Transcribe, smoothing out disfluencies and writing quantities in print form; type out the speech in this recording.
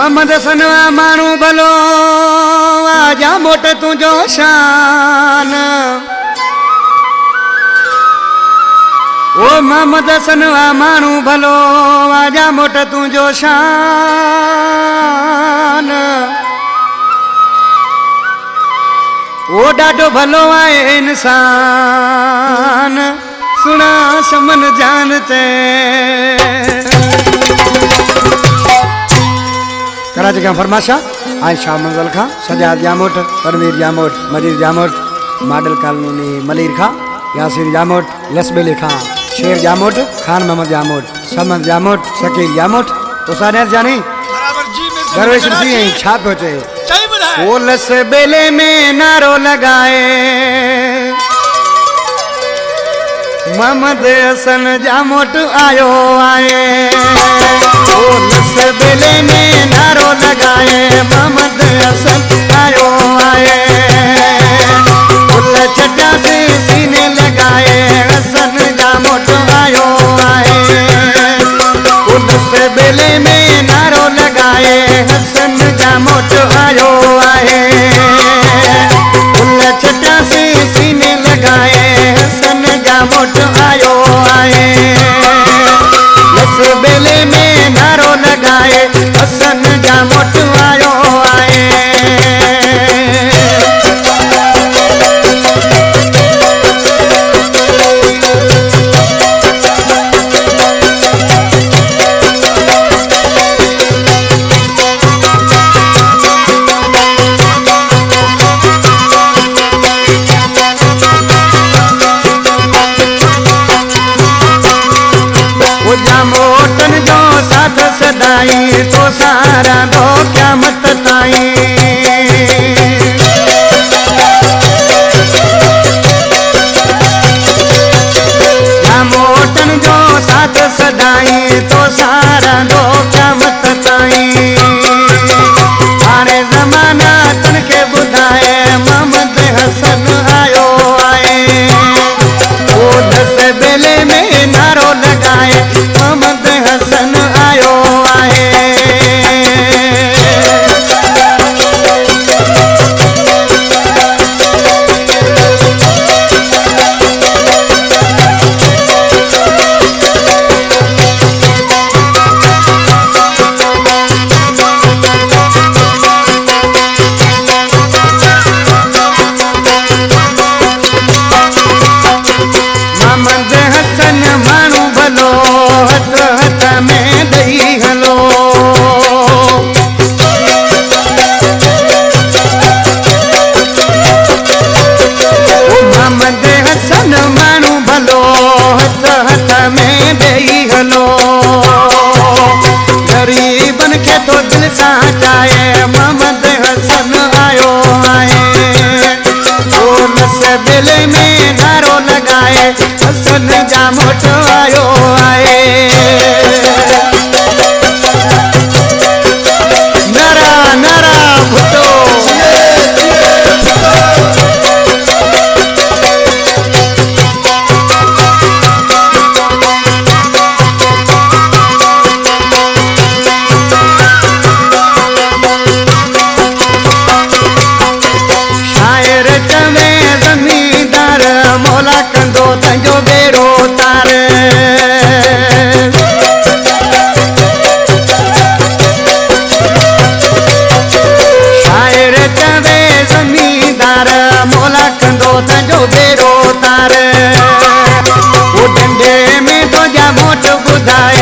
मोहम्मद सनवा मानू भलो आजा मोट तुझो शान। ओ मोहम्मद सनवा मानू भलो आजा मोट तुझो शान। ओ डाडो भलो आए इंसान सुना समन जानते। कराची का फरमाशा आयशा मंजल खां, सजाद जामोट, परवीर जामोट, मजीद जामोट, मॉडल कॉलोनी मलिर खां, यासिर जामोट, लसबेली खां, शेर जामोट, खान मोहम्मद जामोट, समद जामोट, शकील जामोट। तो सारे जानी दरवेश सिंह छाप होते वो लसबेले में नारो लगाए मोहम्मद हसन जामोट आयो आए। ओ लसबेले में नारो लगाए मोहम्मद हसन आयो आए। फुल छटा से सीने लगाए हसन जामोट आयो आए। ओ लसबेले में नारो लगाए हसन जामोट आयो आए। फुल छटा से सीने लगाए हसन जामोट आयो आए। लसबेले में नारो लगाए हसन जामोट आयो आए। जामोटन जो साथ सदाई तो सारा दो क्या मत ताई। जामोटन जो साथ सदाई तो सारा दो क्या मत ताई। हाणे जमाना तन के बुधाए मोहम्मद हसन आयो आए। ओ लसबेले में नारो लगाए मोहम्मद हसन आयो आए। मोहम्मद हसन मानू भलो हथ हथ में दई हलो। मोहम्मद हसन मानू भलो हथ हथ में दई हलो। गरीबन के तो दिल साचाए मोहम्मद हसन आयो आए। ओ लसबेले में नारो लगाए हसन जामोट आयो आए। नरा नरा भुटो शायर चवे जमींदार मौला कंदो तंजो बेड़ो तार। शायर चवे जमींदार मौला कंदो तंजो बेड़ो तार। वो डंडे में तो जामोट बुधाए